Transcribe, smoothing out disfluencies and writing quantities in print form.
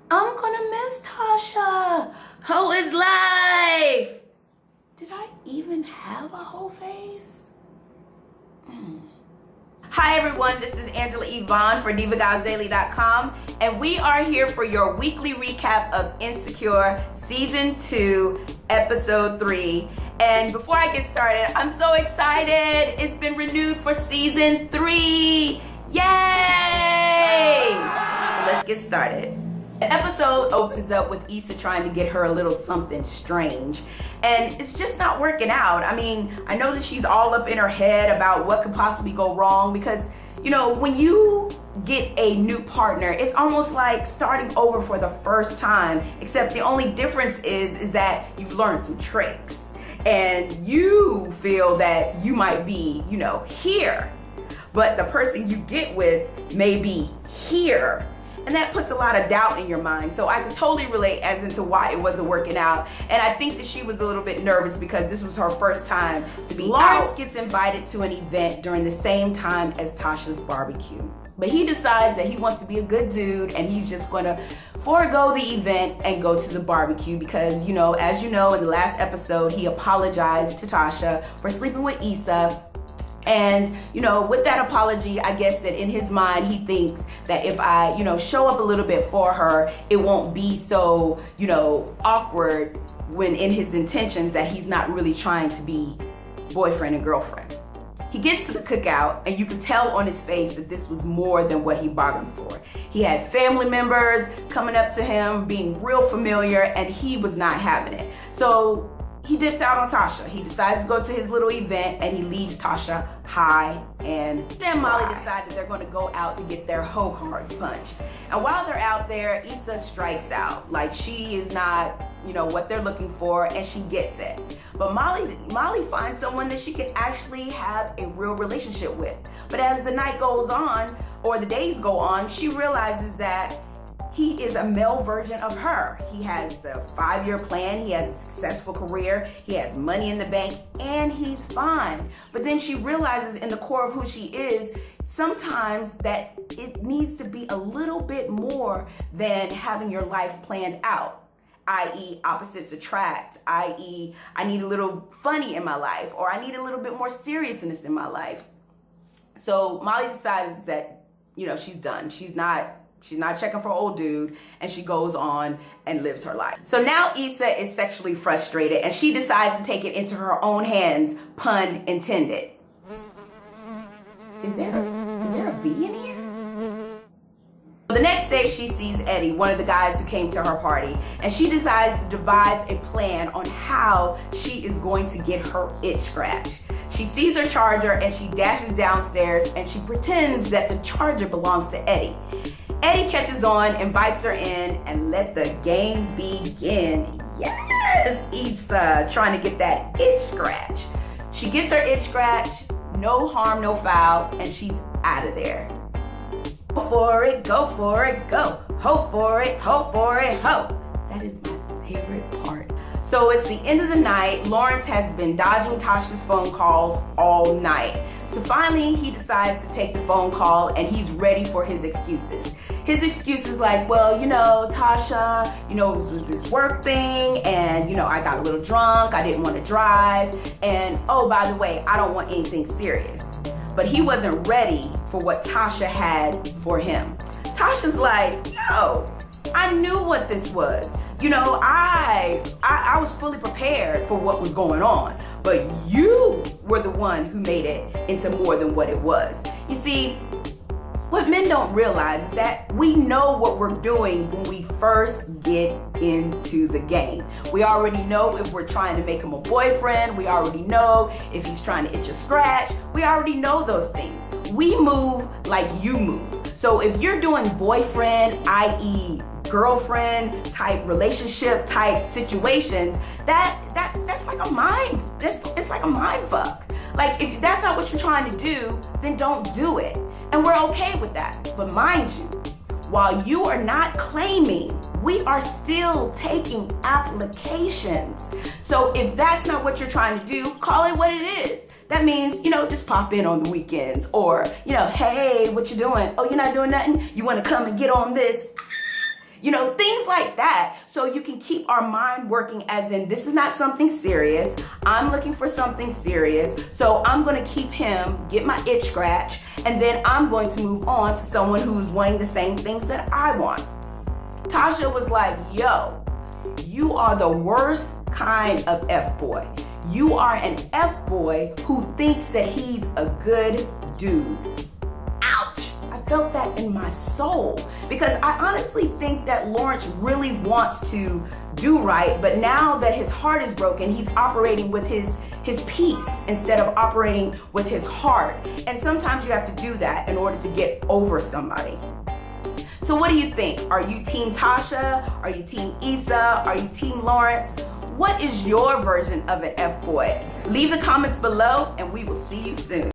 I'm gonna miss Tasha. Whole is life. Did I even have a Hoefest? Hi everyone, this is Angela Yvonne for DivaGuysDaily.com, and we are here for your weekly recap of Insecure Season 2, Episode 3. And before I get started, I'm so excited. It's been renewed for Season 3. Yay! So let's get started. The episode opens up with Issa trying to get her a little something strange, and it's just not working out. I mean, I know that she's all up in her head about what could possibly go wrong because, you know, when you get a new partner, it's almost like starting over for the first time, except the only difference is that you've learned some tricks and you feel that you might be, you know, here, but the person you get with may be here. And that puts a lot of doubt in your mind. So I can totally relate as into why it wasn't working out. And I think that she was a little bit nervous because this was her first time to be Lawrence out. Gets invited to an event during the same time as Tasha's barbecue. But he decides that he wants to be a good dude and he's just gonna forego the event and go to the barbecue because, you know, as you know, in the last episode, he apologized to Tasha for sleeping with Issa. And, you know, with that apology, I guess that in his mind, he thinks that if I, you know, show up a little bit for her, it won't be so, you know, awkward when in his intentions that he's not really trying to be boyfriend and girlfriend. He gets to the cookout and you can tell on his face that this was more than what he bargained for. He had family members coming up to him, being real familiar, and he was not having it. So he dips out on Tasha. He decides to go to his little event and he leaves Tasha high and Issa and Molly decide that they're going to go out to get their hoe cards punched. And while they're out there, Issa strikes out. Like, she is not, you know, what they're looking for, and she gets it. But Molly finds someone that she can actually have a real relationship with. But as the night goes on, or the days go on, she realizes that he is a male version of her. He has the 5-year plan, he has a successful career, he has money in the bank, and he's fine. But then she realizes in the core of who she is, sometimes that it needs to be a little bit more than having your life planned out, i.e. opposites attract, i.e. I need a little funny in my life, or I need a little bit more seriousness in my life. So Molly decides that, you know, she's done. She's not checking for old dude, and she goes on and lives her life. So now Issa is sexually frustrated and she decides to take it into her own hands, pun intended. Is there a bee in here? The next day she sees Eddie, one of the guys who came to her party, and she decides to devise a plan on how she is going to get her itch scratched. She sees her charger and she dashes downstairs and she pretends that the charger belongs to Eddie. Eddie catches on, invites her in, and let the games begin. Yes, Issa trying to get that itch scratch. She gets her itch scratch, no harm, no foul, and she's out of there. Go for it, go for it, go. Ho for it, ho for it, ho. That is my favorite part. So it's the end of the night. Lawrence has been dodging Tasha's phone calls all night. So finally, he decides to take the phone call and he's ready for his excuses. His excuse is like, well, you know, Tasha, you know, it was this work thing and, you know, I got a little drunk, I didn't want to drive, and oh, by the way, I don't want anything serious. But he wasn't ready for what Tasha had for him. Tasha's like, yo, I knew what this was. You know, I was fully prepared for what was going on, but you were the one who made it into more than what it was. You see, what men don't realize is that we know what we're doing when we first get into the game. We already know if we're trying to make him a boyfriend. We already know if he's trying to itch a scratch. We already know those things. We move like you move. So if you're doing boyfriend, i.e. girlfriend type relationship type situations, that's like a mind. It's like a mind fuck. Like, if that's not what you're trying to do, then don't do it. And we're okay with that. But mind you, while you are not claiming, we are still taking applications. So if that's not what you're trying to do, call it what it is. That means, you know, just pop in on the weekends, or, you know, hey, what you doing? Oh, you're not doing nothing? You want to come and get on this? You know, things like that. So you can keep our mind working as in, this is not something serious. I'm looking for something serious. So I'm going to keep him, get my itch scratched, and then I'm going to move on to someone who's wanting the same things that I want. Tasha was like, yo, you are the worst kind of F-boy. You are an F-boy who thinks that he's a good dude. Ouch! I felt that in my soul because I honestly think that Lawrence really wants to do right, but now that his heart is broken, he's operating with his peace instead of operating with his heart. And sometimes you have to do that in order to get over somebody. So what do you think? Are you Team Tasha? Are you Team Issa? Are you Team Lawrence? What is your version of an F-boy? Leave the comments below and we will see you soon.